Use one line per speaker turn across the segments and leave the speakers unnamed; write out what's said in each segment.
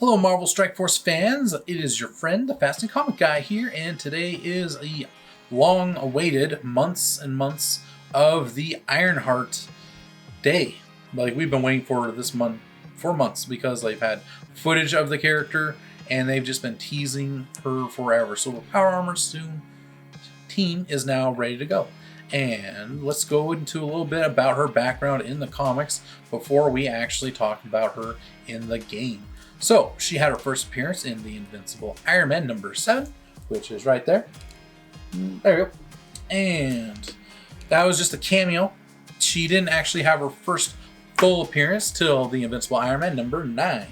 Hello, Marvel Strike Force fans. It is your friend, the Fasting Comic Guy here, and today is a long-awaited months and months of the Ironheart day. Like, we've been waiting for this month for months because they've had footage of the character and they've just been teasing her forever. So the Power Armor team is now ready to go. And let's go into a little bit about her background in the comics before we actually talk about her in the game. So, she had her first appearance in the Invincible Iron Man number 7, which is right there. There we go. And that was just a cameo. She didn't actually have her first full appearance till the Invincible Iron Man number 9.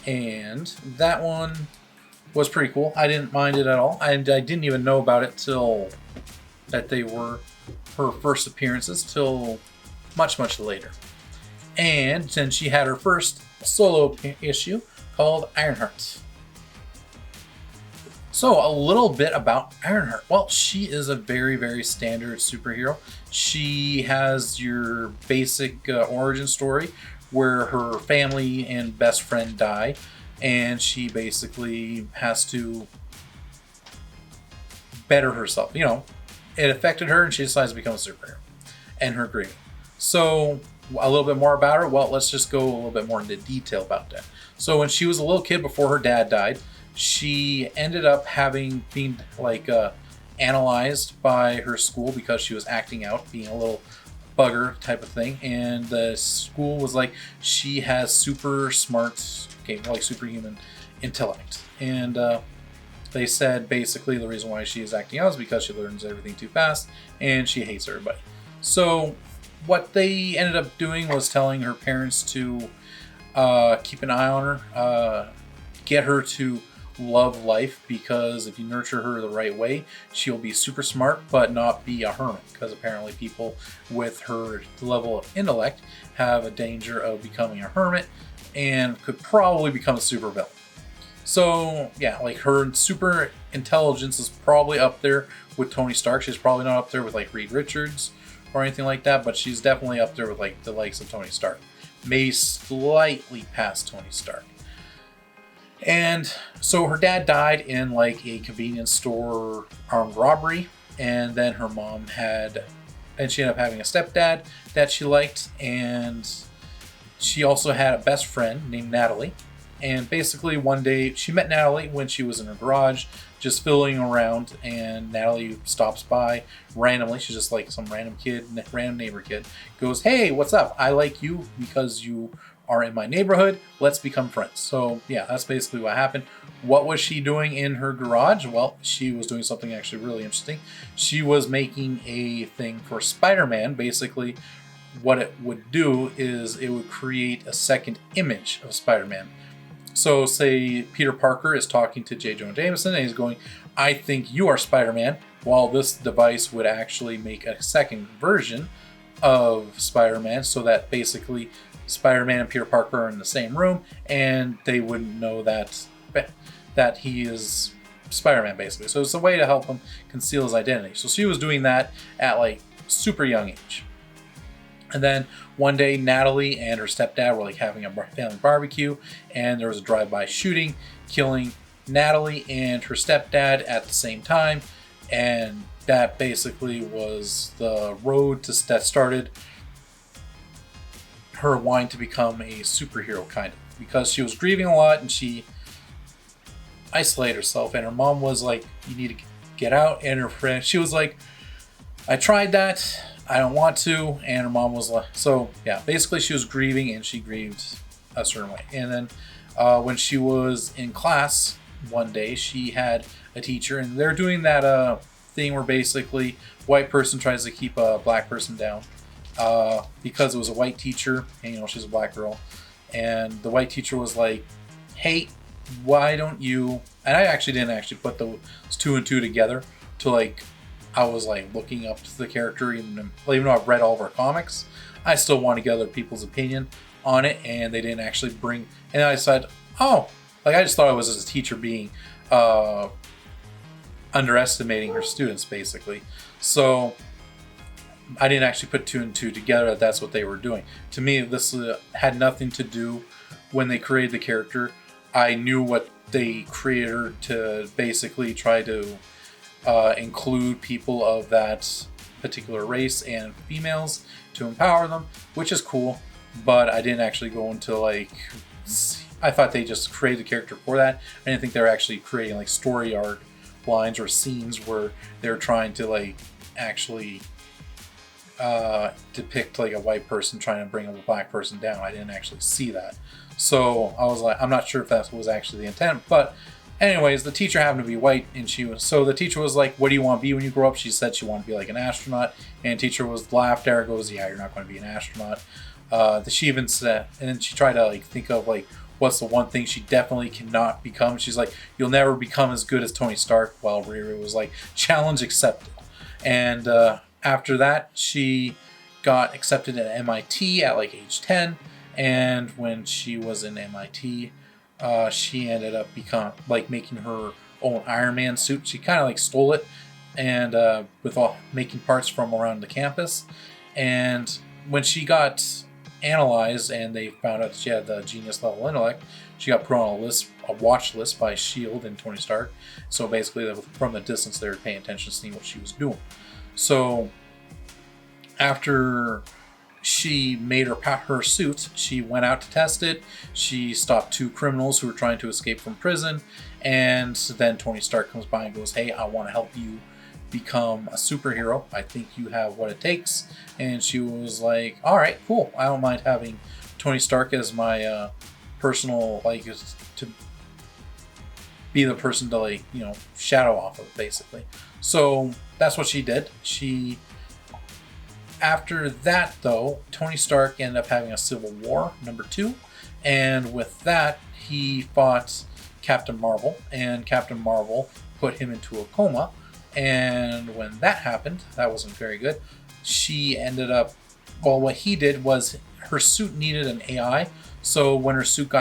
And that one was pretty cool. I didn't mind it at all. And I didn't even know about it till that they were her first appearances till much later. And then she had her first solo issue called Ironheart. So a little bit about Ironheart. Well, she is a very standard superhero. She has your basic origin story where her family and best friend die, and she basically has to better herself. You know, it affected her and she decides to become a superhero and her grieving. So a little bit more about her. Well, let's just go a little bit more into detail about that. So when she was a little kid before her dad died, she ended up being analyzed by her school because she was acting out, being a little bugger type of thing. And the school was like, she has super smart, superhuman intellect. And they said basically the reason why she is acting out is because she learns everything too fast and she hates everybody. So what they ended up doing was telling her parents to keep an eye on her, get her to love life, because if you nurture her the right way, she'll be super smart but not be a hermit, because apparently people with her level of intellect have a danger of becoming a hermit and could probably become a super villain. So yeah, like her super intelligence is probably up there with Tony Stark. She's probably not up there with like Reed Richards or anything like that, but she's definitely up there with like the likes of Tony Stark. Maybe slightly past Tony Stark. And so her dad died in like a convenience store armed robbery, and then her mom she ended up having a stepdad that she liked, and she also had a best friend named Natalie. And basically one day she met Natalie when she was in her garage just fiddling around, and Natalie stops by randomly. She's just like some random neighbor kid. Goes, "Hey, what's up? I like you because you are in my neighborhood. Let's become friends." So yeah, that's basically what happened. What was she doing in her garage? Well, she was doing something actually really interesting. She was making a thing for Spider-Man. Basically, what it would do is it would create a second image of Spider-Man. So say Peter Parker is talking to J. Jonah Jameson and he's going, "I think you are Spider-Man," while this device would actually make a second version of Spider-Man, so that basically Spider-Man and Peter Parker are in the same room and they wouldn't know that he is Spider-Man, basically. So it's a way to help him conceal his identity. So she was doing that at like super young age. And then one day, Natalie and her stepdad were like having a family barbecue, and there was a drive-by shooting, killing Natalie and her stepdad at the same time. And that basically was the road that started her wanting to become a superhero, kind of, because she was grieving a lot and she isolated herself. And her mom was like, "You need to get out." And her friend, she was like, "I tried that. I don't want to." And her mom was like, so yeah, basically she was grieving and she grieved a certain way. And then when she was in class one day, she had a teacher, and they're doing that thing where basically white person tries to keep a black person down because it was a white teacher and she's a black girl. And the white teacher was like, "Hey, why don't you," and I didn't put those two and two together to like, I was like looking up to the character, even though I've read all of her comics, I still want to get other people's opinion on it, and they didn't actually bring. And I said, "Oh," like I just thought it was as a teacher being underestimating her students, basically. So I didn't actually put two and two together that's what they were doing. To me, this had nothing to do when they created the character I knew what they created her to basically try to include people of that particular race and females to empower them, which is cool. But I didn't actually go into like. I thought they just created the character for that. I didn't think they were actually creating like story arc lines or scenes where they're trying to like actually depict like a white person trying to bring a black person down. I didn't actually see that. So I was like, I'm not sure if that was actually the intent, but anyways, the teacher happened to be white, and so the teacher was like, "What do you want to be when you grow up?" She said she wanted to be like an astronaut, and the teacher was laughed at her, goes, "Yeah, you're not going to be an astronaut." She even said, and then she tried to like think of like what's the one thing she definitely cannot become. She's like, "You'll never become as good as Tony Stark." While Riri was like, "Challenge accepted," and after that, she got accepted at MIT at like age 10. And when she was in MIT, she ended up making her own Iron Man suit. She kind of like stole it, and with all making parts from around the campus. And when she got analyzed, and they found out she had the genius level intellect, she got put on a watch list by Shield and Tony Stark. So basically, from the distance, they were paying attention, seeing what she was doing. So after she made her suit, she went out to test it. She stopped 2 criminals who were trying to escape from prison, and then Tony Stark comes by and goes, "Hey, I want to help you become a superhero. I think you have what it takes." And she was like, "All right, cool. I don't mind having Tony Stark as my personal, like, to be the person to, like, shadow off of, basically." So that's what she did. After that, though, Tony Stark ended up having a Civil War, #2. And with that, he fought Captain Marvel, and Captain Marvel put him into a coma. And when that happened, that wasn't very good. She ended up, well, what he did was her suit needed an AI. So when her suit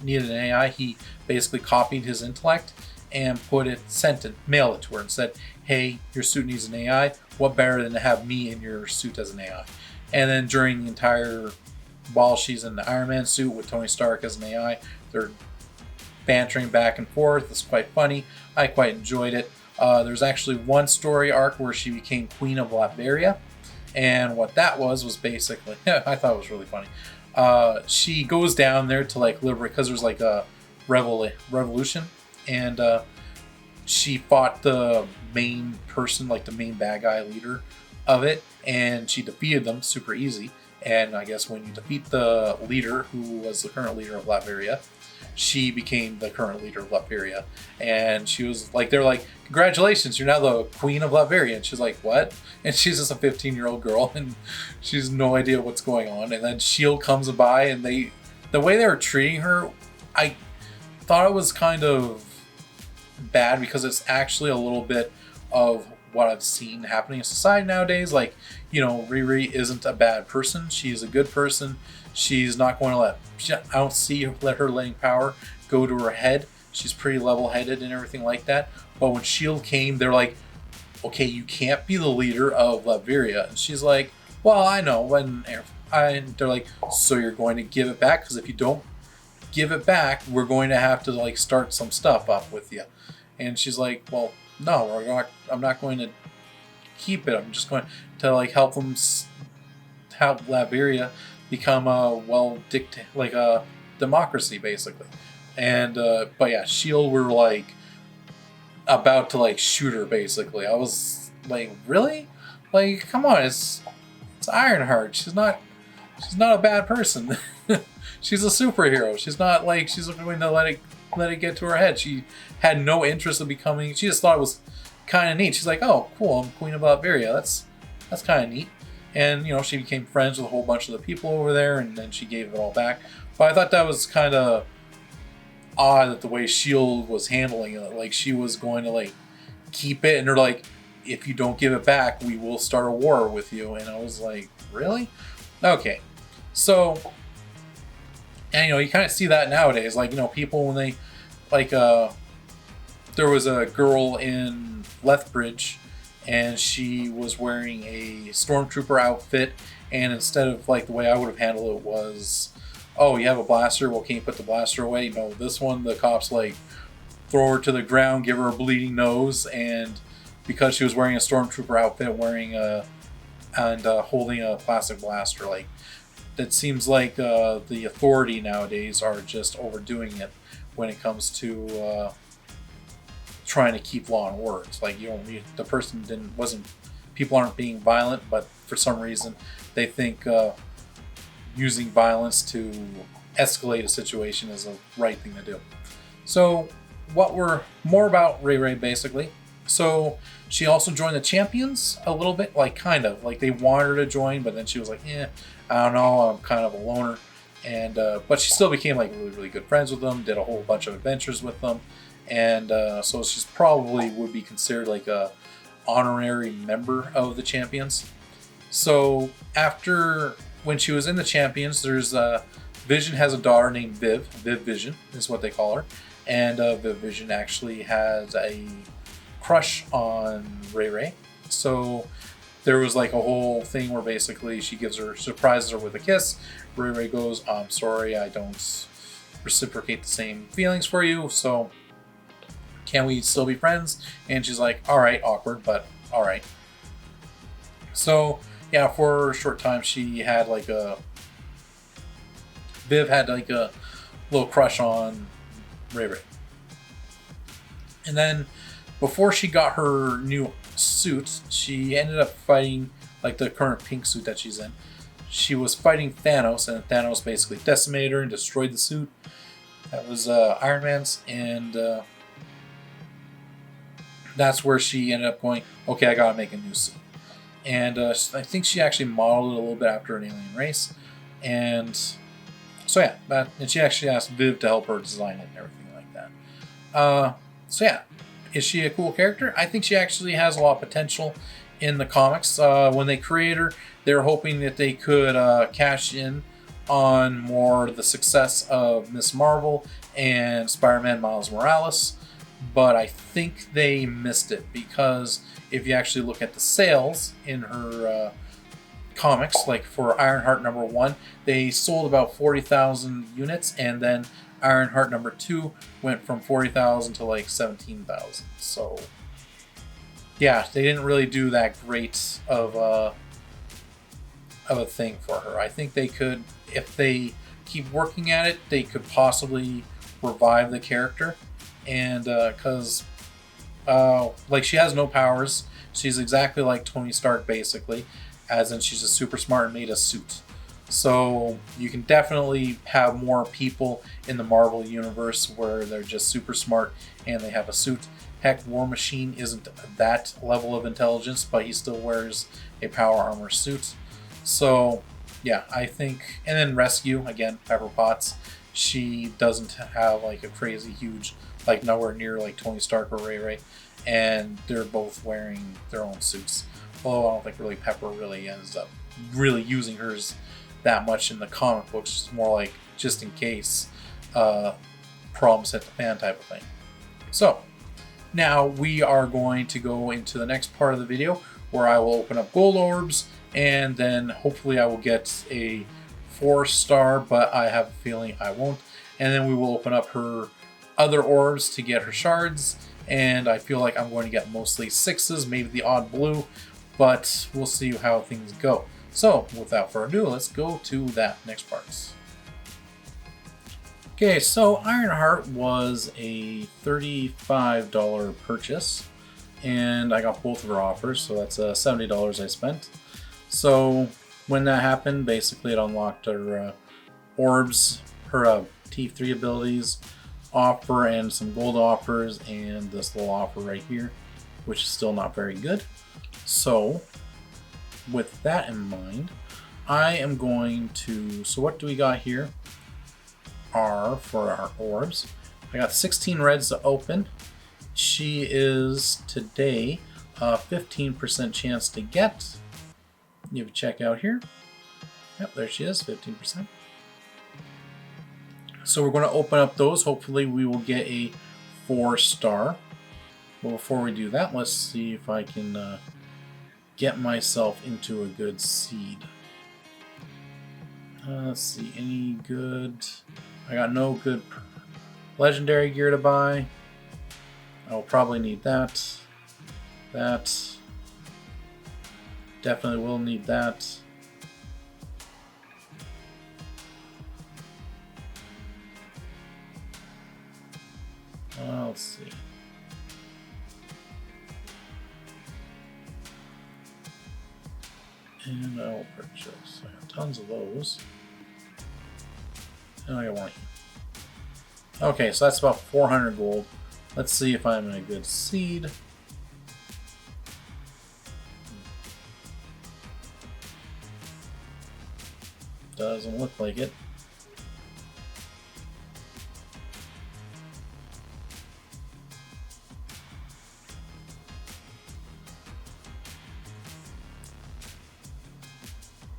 needed an AI, he basically copied his intellect and mailed it to her and said, "Hey, your suit needs an AI. What better than to have me in your suit as an AI?" And then while she's in the Iron Man suit with Tony Stark as an AI, they're bantering back and forth. It's quite funny. I quite enjoyed it. There's actually one story arc where she became Queen of Latveria. And what that was basically, I thought it was really funny. She goes down there to like liberate, because there's like a revolution. And she fought the main person, like the main bad guy leader of it, and she defeated them super easy. And I guess when you defeat the leader, who was the current leader of Latveria, she became the current leader of Latveria. And she was like, they're like, "Congratulations, you're now the Queen of Latveria." And she's like, "What?" And she's just a 15-year-old girl, and she has no idea what's going on. And then Shield comes by, and the way they were treating her, I thought it was kind of bad, because it's actually a little bit of what I've seen happening in society nowadays. Like, Riri isn't a bad person. She's a good person. She's not going to I don't see her letting power go to her head. She's pretty level-headed and everything like that. But when S.H.I.E.L.D. came, they're like, "Okay, you can't be the leader of Latveria." And she's like, "Well, I know." And they're like, "So you're going to give it back? Because if you don't give it back, we're going to have to like start some stuff up with you." And she's like, "Well, no, I'm not going to keep it. I'm just going to like help Latveria become a like a democracy, basically." And but yeah, Shield were like about to like shoot her, basically. I was like, really? Like, come on, it's Ironheart. She's not a bad person. She's a superhero. She's not like she's going to let it get to her head. She had no interest in becoming. She just thought it was kind of neat. She's like, "Oh, cool, I'm Queen of Latveria. That's kind of neat." And she became friends with a whole bunch of the people over there, and then she gave it all back. But I thought that was kind of odd that the way Shield was handling it. Like, she was going to like keep it, and they're like, "If you don't give it back, we will start a war with you." And I was like, really? Okay. So, and you kind of see that nowadays. Like, people when they like there was a girl in Lethbridge, and she was wearing a stormtrooper outfit, and instead of like the way I would have handled it was oh, you have a blaster, well, can you put the blaster away? No, this one, the cops like throw her to the ground, give her a bleeding nose, and because she was wearing a stormtrooper outfit, wearing a and holding a plastic blaster, like it seems like the authority nowadays are just overdoing it when it comes to trying to keep law and order. It's like the person wasn't people aren't being violent, but for some reason they think using violence to escalate a situation is the right thing to do. So what we're more about Ray Ray basically. So she also joined the Champions a little bit, like kind of like they wanted her to join, but then she was like, I don't know, I'm kind of a loner. And but she still became like really, really good friends with them, did a whole bunch of adventures with them, and so she's probably would be considered like a honorary member of the Champions. So after when she was in the Champions, there's Vision has a daughter named Viv. Viv Vision is what they call her, and Viv Vision actually has a crush on Ray Ray. So there was like a whole thing where basically she surprises her with a kiss. Ray Ray goes, I'm sorry, I don't reciprocate the same feelings for you, so can we still be friends? And she's like, all right, awkward, but all right. So yeah, for a short time she had like Viv had like a little crush on Ray Ray. And then before she got her new suit, she ended up fighting like the current pink suit that she's in. She was fighting Thanos, and Thanos basically decimated her and destroyed the suit. That was Iron Man's, and that's where she ended up going, okay, I gotta make a new suit. And I think she actually modeled it a little bit after an alien race. And so yeah, and she actually asked Viv to help her design it and everything like that. So yeah, is she a cool character? I think she actually has a lot of potential in the comics. When they created her, they were hoping that they could cash in on more the success of Miss Marvel and Spider-Man Miles Morales, but I think they missed it because if you actually look at the sales in her comics, like for Ironheart #1, they sold about 40,000 units, and then Ironheart #2 went from 40,000 to like 17,000. So yeah, they didn't really do that great of a thing for her. I think they could, if they keep working at it, they could possibly revive the character. And because like she has no powers, she's exactly like Tony Stark basically, as in she's just super smart and made a suit. So you can definitely have more people in the Marvel universe where they're just super smart and they have a suit. Heck, War Machine isn't that level of intelligence, but he still wears a power armor suit. So yeah, I think, and then Rescue, again, Pepper Potts, she doesn't have like a crazy huge, like nowhere near like Tony Stark or Ray Ray, and they're both wearing their own suits. Although I don't think really Pepper really ends up really using hers that much in the comic books. It's more like just in case problems hit the fan type of thing. So now we are going to go into the next part of the video where I will open up gold orbs, and then hopefully I will get a 4-star, but I have a feeling I won't. And then we will open up her other orbs to get her shards, and I feel like I'm going to get mostly 6s, maybe the odd blue, but we'll see how things go. So without further ado, let's go to that next part. Okay, so Ironheart was a $35 purchase, and I got both of her offers, so that's $70 I spent. So when that happened, basically it unlocked her orbs, her T3 abilities offer, and some gold offers, and this little offer right here, which is still not very good. So with that in mind, I am going to, so what do we got here are for our orbs. I got 16 reds to open. She is today a 15% chance to get. You have to check out here. Yep, there she is, 15%. So we're going to open up those. Hopefully we will get a 4-star. But before we do that, let's see if I can get myself into a good seed. Let's see, any good... I got no good legendary gear to buy. I will probably need that. That. Definitely will need that. Let's see. And I will purchase. I got tons of those. And I got one here. Okay, so that's about 400 gold. Let's see if I'm in a good seed. Doesn't look like it.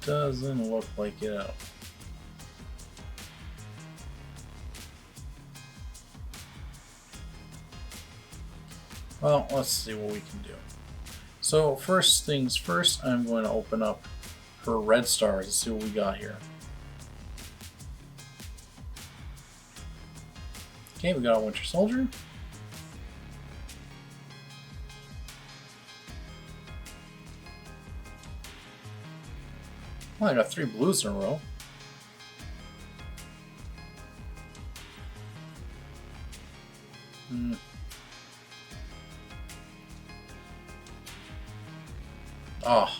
Doesn't look like it at all. Well, let's see what we can do. So first things first, I'm going to open up her red stars and see what we got here. Okay, we got a Winter Soldier. Well, I got 3 blues in a row. Oh,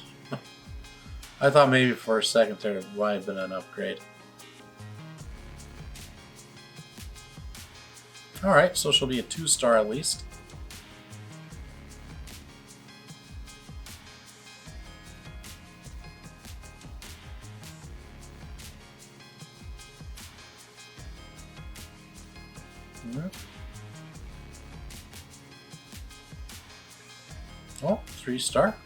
I thought maybe for a second there it might have been an upgrade. Alright, so she'll be a 2-star at least. Oh, 3-star.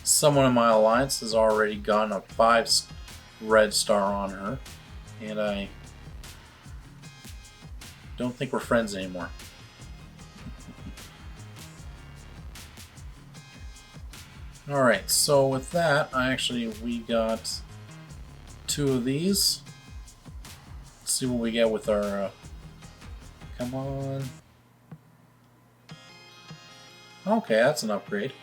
Someone in my alliance has already gotten a 5 red star on her, and I don't think we're friends anymore. Alright, so with that, we got 2 of these. Let's see what we get with our... come on. Okay, that's an upgrade.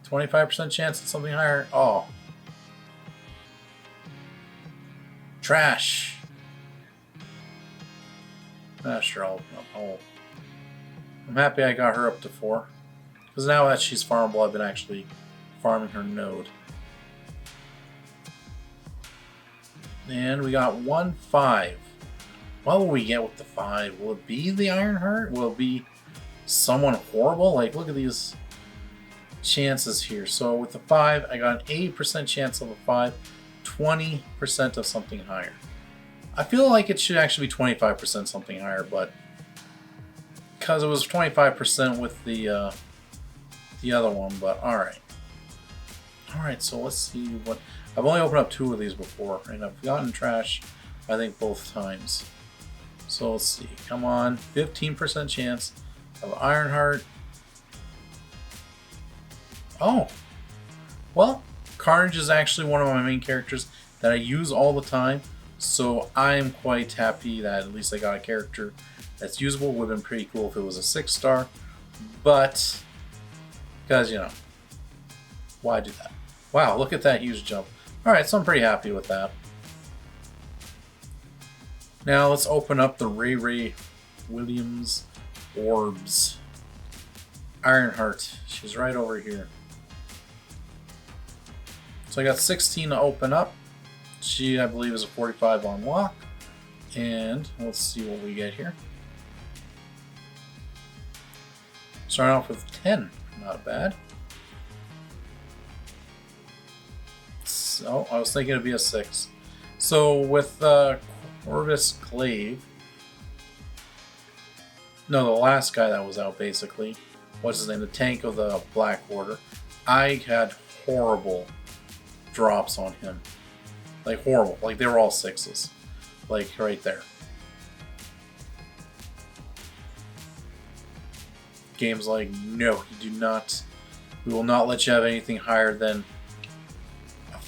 25% chance at something higher. Oh. Trash. Sure, I'll open up. Oh. I'm happy I got her up to 4. Because now that she's farmable, I've been actually farming her node. And we got 1-5. What will we get with the 5? Will it be the Ironheart? Will it be someone horrible? Like, look at these chances here. So with the 5, I got an 80% chance of a 5, 20% of something higher. I feel like it should actually be 25% something higher, but because it was 25% with the other one, but alright. Alright, so let's see what... I've only opened up 2 of these before, and I've gotten trash, I think, both times. So let's see. Come on. 15% chance of Ironheart. Oh. Well, Carnage is actually one of my main characters that I use all the time. So I am quite happy that at least I got a character that's usable. Would have been pretty cool if it was a 6-star. But, because, you know, why do that? Wow, look at that huge jump. Alright, so I'm pretty happy with that. Now let's open up the Ray Williams orbs. Ironheart. She's right over here. So I got 16 to open up. She, I believe, is a 45 on lock. And let's see what we get here. Starting off with 10. Not bad. So I was thinking it'd be a 6. So with Corvus Glaive, no, the last guy that was out, basically, what's his name, the tank of the Black Order, I had horrible drops on him. Like, horrible. Like, they were all 6s. Like, right there. Game's like, no, you do not. We will not let you have anything higher than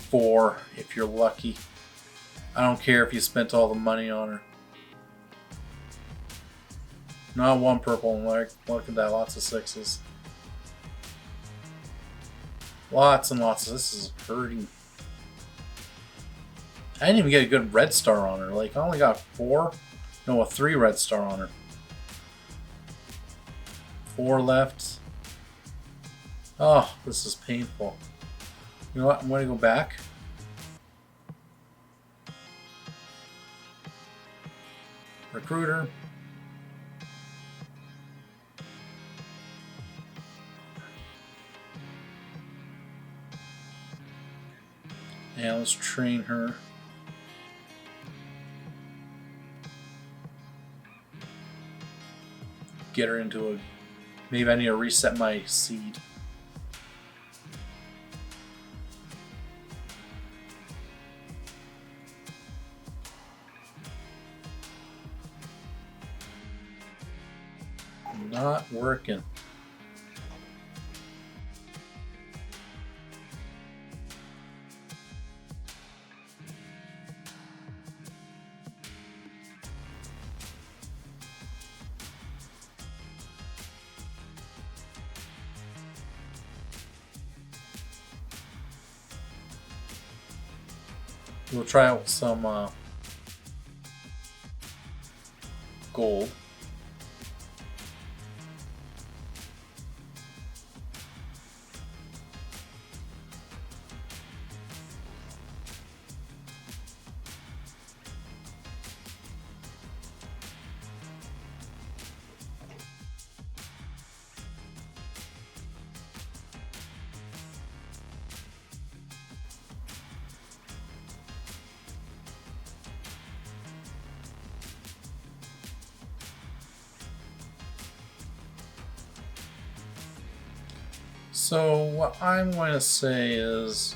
4 if you're lucky. I don't care if you spent all the money on her. Not one purple. Look at that. Lots of 6s. Lots and lots of this is hurting. I didn't even get a good red star on her. Like, I only got 4. No, a 3 red star on her. 4 left. Oh, this is painful. You know what? I'm going to go back. Recruiter. And let's train her. Get her into a... Maybe I need to reset my seed. Not working. We'll try out some gold. So what I'm going to say is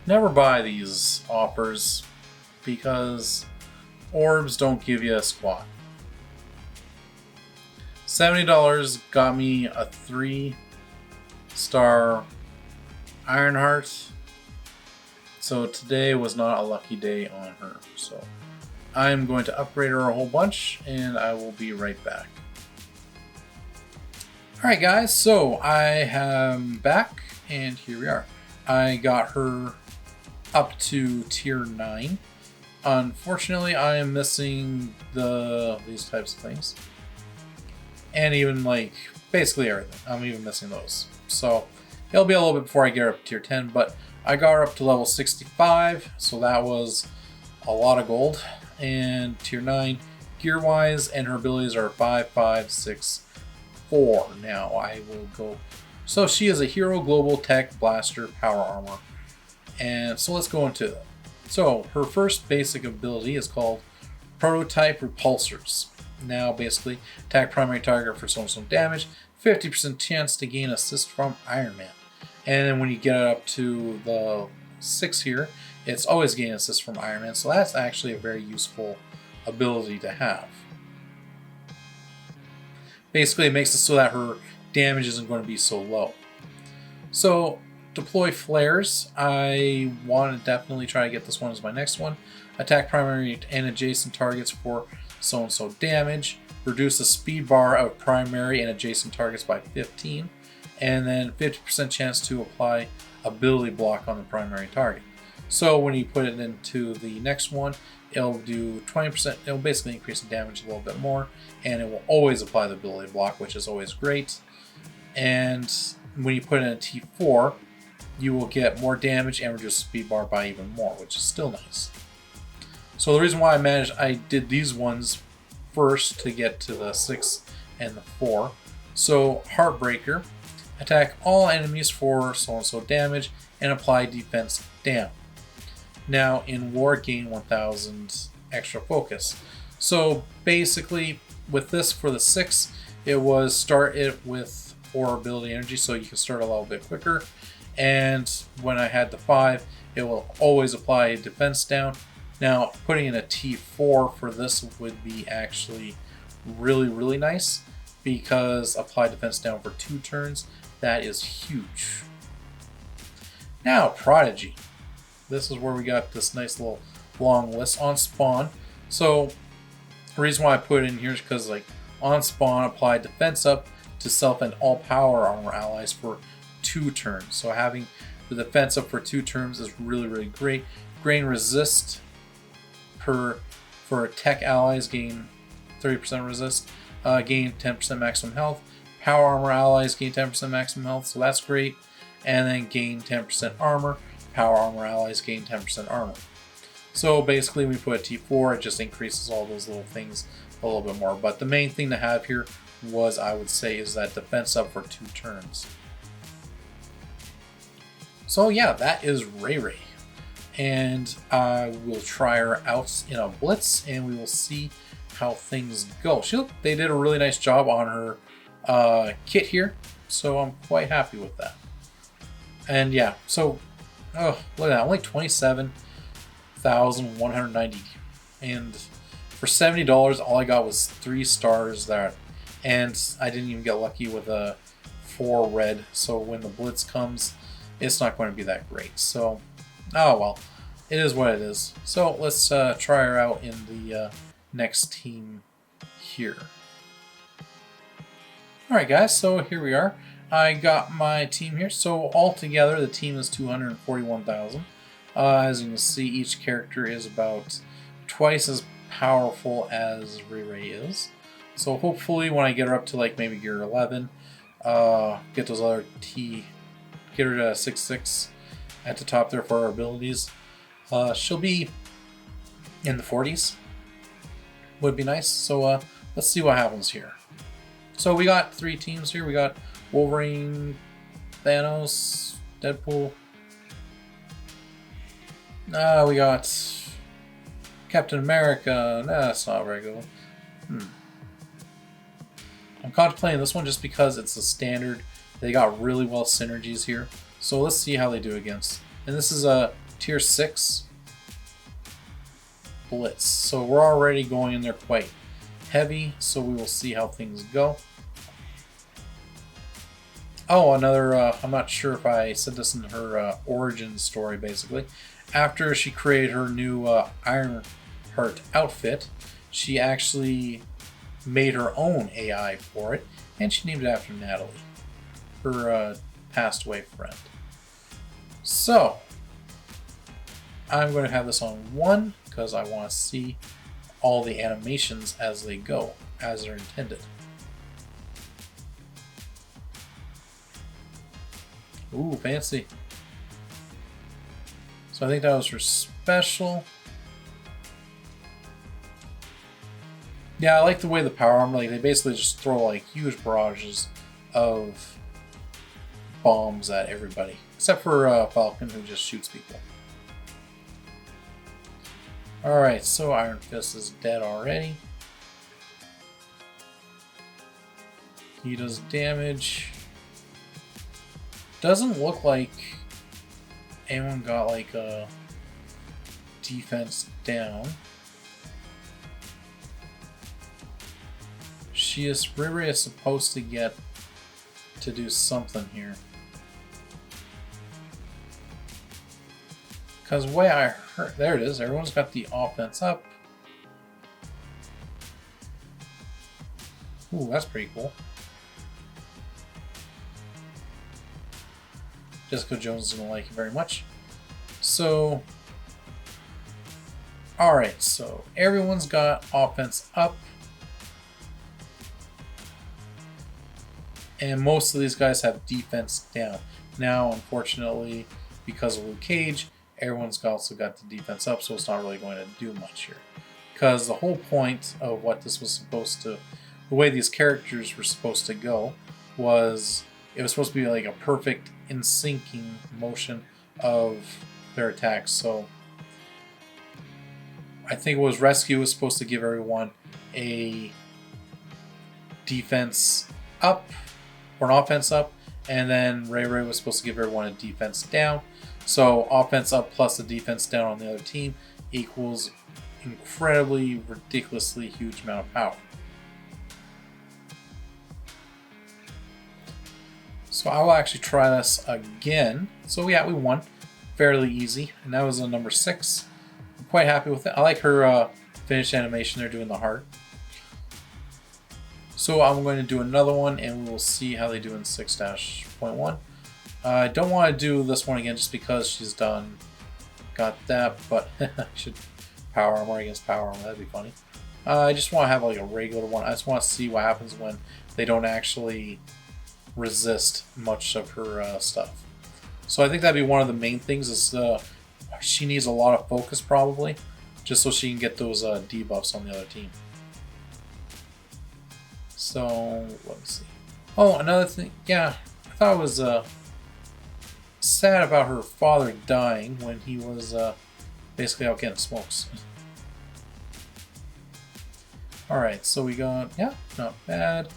never buy these offers because orbs don't give you a squat. $70 got me a 3-star Ironheart. So today was not a lucky day on her. So I'm going to upgrade her a whole bunch and I will be right back. Alright guys, so I am back and here we are. I got her up to tier 9. Unfortunately, I am missing these types of things. And even like basically everything. I'm even missing those. So it'll be a little bit before I get her up to tier 10, but I got her up to level 65, so that was a lot of gold. And tier 9 gear wise, and her abilities are 5, 5, 6, 4. Now I will go. So she is a hero, global tech, blaster, power armor. And so let's go into it. So her first basic ability is called prototype repulsors. Now basically attack primary target for some damage, 50% chance to gain assist from Iron Man. And then when you get it up to the 6 here, it's always gain assist from Iron Man. So that's actually a very useful ability to have. Basically, it makes it so that her damage isn't going to be so low. So, deploy flares. I want to definitely try to get this one as my next one. Attack primary and adjacent targets for so-and-so damage. Reduce the speed bar of primary and adjacent targets by 15. And then 50% chance to apply ability block on the primary target. So, when you put it into the next one, it'll do 20%, it'll basically increase the damage a little bit more, and it will always apply the ability block, which is always great. And when you put in a T4, you will get more damage and reduce the speed bar by even more, which is still nice. So the reason why I did these ones first to get to the 6 and the 4. So Heartbreaker, attack all enemies for so-and-so damage and apply defense down. Now in war, gain 1000 extra focus. So basically with this for the 6, it was start it with 4 ability energy, so you can start a little bit quicker. And when I had the 5, it will always apply defense down. Now putting in a T4 for this would be actually really nice, because apply defense down for 2 turns, that is huge. Now, Prodigy. This is where we got this nice little long list on spawn. So the reason why I put it in here is because like on spawn, apply defense up to self and all power armor allies for 2 turns. So having the defense up for 2 turns is really great. Grain resist for tech allies gain 30% resist, gain 10% maximum health. Power armor allies gain 10% maximum health, so that's great. And then gain 10% armor. Power armor allies gain 10% armor. So basically we put a T4, it just increases all those little things a little bit more. But the main thing to have here was, I would say, is that defense up for 2 turns. So yeah, that is Ray Ray. And I will try her out in a blitz and we will see how things go. They did a really nice job on her kit here, so I'm quite happy with that. And yeah, so oh, look at that, only 27,190, and for $70 all I got was 3 stars there, and I didn't even get lucky with a 4 red, so when the blitz comes it's not going to be that great. So oh well, it is what it is. So let's try her out in the next team here. Alright guys, so here we are. I got my team here. So altogether the team is 241,000. As you can see, each character is about twice as powerful as Ray Ray is. So hopefully when I get her up to like maybe gear 11, get those other get her to 6/6 at the top there for our abilities. She'll be in the 40s. Would be nice. So let's see what happens here. So we got 3 teams here. We got Wolverine, Thanos, Deadpool. We got Captain America. Nah, that's not very good. I'm contemplating this one just because it's a standard. They got really well synergies here. So let's see how they do against. And this is a tier 6 blitz. So we're already going in there quite heavy. So we will see how things go. Oh, another, I'm not sure if I said this in her origin story, basically. After she created her new Ironheart outfit, she actually made her own AI for it, and she named it after Natalie, her passed away friend. So, I'm going to have this on 1, because I want to see all the animations as they go, as they're intended. Ooh, fancy. So I think that was her special. Yeah, I like the way the power armor, like they basically just throw like huge barrages of bombs at everybody. Except for Falcon, who just shoots people. Alright, so Iron Fist is dead already. He does damage. Doesn't look like anyone got like a defense down. Ray Ray is supposed to get to do something here. Because the way I heard, there it is, everyone's got the offense up. Ooh, that's pretty cool. Jessica Jones is going to like it very much. So, alright, so everyone's got offense up. And most of these guys have defense down. Now, unfortunately, because of Luke Cage, everyone's also got the defense up, so it's not really going to do much here. Because the whole point of what this was supposed to, the way these characters were supposed to go, was it was supposed to be like a perfect in syncing motion of their attacks. So I think it was Rescue was supposed to give everyone a defense up or an offense up, and then Ray Ray was supposed to give everyone a defense down. So offense up plus a defense down on the other team equals incredibly, ridiculously huge amount of power. So I will actually try this again. So yeah, we won. fairly easy, and that was a number 6. I'm quite happy with it. I like her finished animation there doing the heart. So I'm going to do another one, and we will see how they do in 6-1. I don't want to do this one again just because she's got that, but I should power armor against power armor. That'd be funny. I just want to have like a regular one. I just want to see what happens when they don't actually resist much of her stuff. So I think that'd be one of the main things is she needs a lot of focus probably, just so she can get those debuffs on the other team. So let me see. Oh, another thing. Yeah, I thought it was sad about her father dying when he was basically out getting smokes. Alright, so we got, yeah, not bad.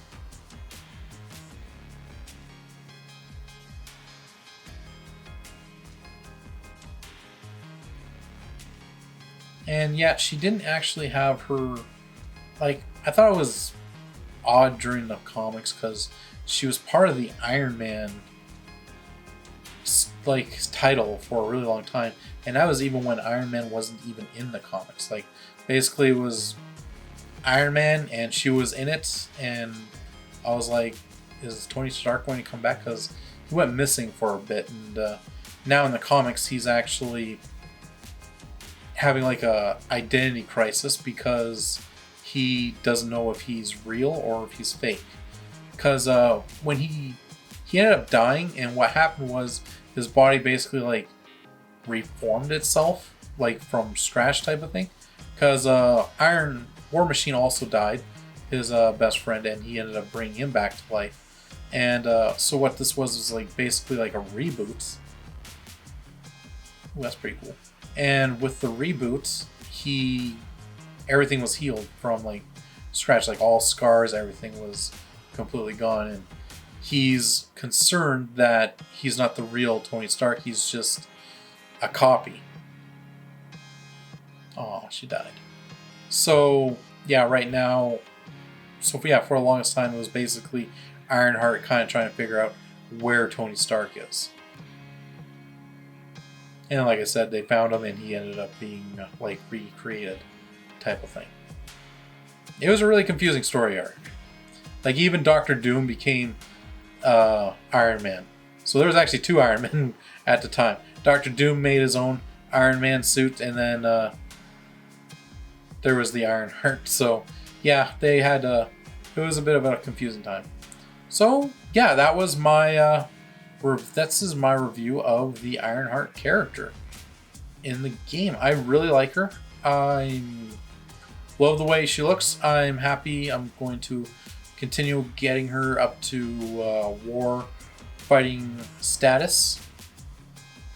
And yeah, she didn't actually have her, like, I thought it was odd during the comics because she was part of the Iron Man like title for a really long time, and that was even when Iron Man wasn't even in the comics. Like basically it was Iron Man and she was in it, and I was like, is Tony Stark going to come back? Because he went missing for a bit, and now in the comics he's actually having like a identity crisis because he doesn't know if he's real or if he's fake. Because when he ended up dying, and what happened was his body basically like reformed itself, like from scratch type of thing. Because Iron War Machine also died, his best friend, and he ended up bringing him back to life. And so what this was like basically like a reboot. Ooh, that's pretty cool. And with the reboot, everything was healed from like scratch, like all scars, everything was completely gone, and he's concerned that he's not the real Tony Stark, he's just a copy. Oh, she died. So yeah, right now, so yeah, for the longest time it was basically Ironheart kind of trying to figure out where Tony Stark is. And like I said, they found him and he ended up being like recreated type of thing. It was a really confusing story arc. Like even Doctor Doom became Iron Man. So there was actually 2 Iron Men at the time. Doctor Doom made his own Iron Man suit, and then there was the Ironheart. So yeah, they had it was a bit of a confusing time. So yeah, that was my this is my review of the Ironheart character in the game. I really like her. I love the way she looks. I'm happy. I'm going to continue getting her up to war fighting status.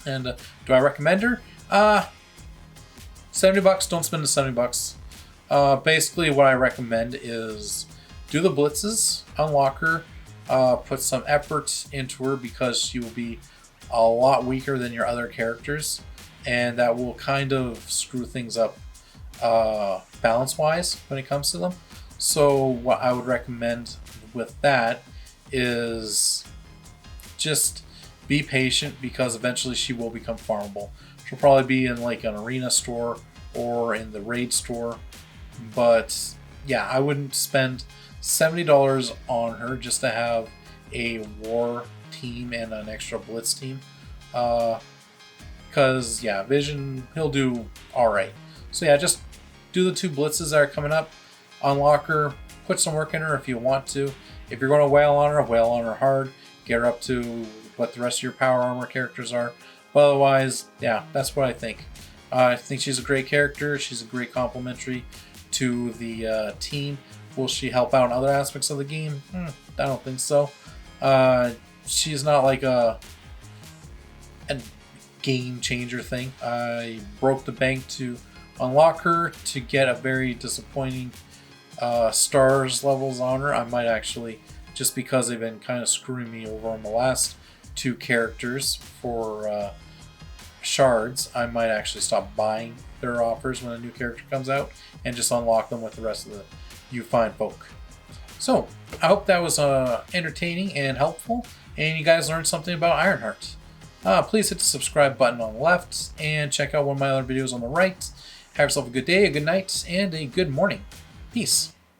And do I recommend her? $70. Don't spend the $70. Basically, what I recommend is do the blitzes, unlock her, put some effort into her because she will be a lot weaker than your other characters, and that will kind of screw things up balance-wise when it comes to them. So what I would recommend with that is just be patient because eventually she will become farmable. She'll probably be in like an arena store or in the raid store, but yeah, I wouldn't spend $70 on her just to have a war team and an extra blitz team. Because yeah, Vision, he'll do alright. So yeah, just do the 2 blitzes that are coming up, unlock her, put some work in her if you want to. If you're going to wail on her hard, get her up to what the rest of your power armor characters are. But otherwise, yeah, that's what I think. I think she's a great character. She's a great complementary to the team. Will she help out in other aspects of the game? I don't think so. She's not like a game changer thing. I broke the bank to unlock her to get a very disappointing stars levels on her. I might actually, just because they've been kind of screwing me over on the last 2 characters for shards, I might actually stop buying their offers when a new character comes out and just unlock them with the rest of the you fine folk. So I hope that was entertaining and helpful, and you guys learned something about Ironheart. Please hit the subscribe button on the left and check out one of my other videos on the right. Have yourself a good day, a good night, and a good morning. Peace.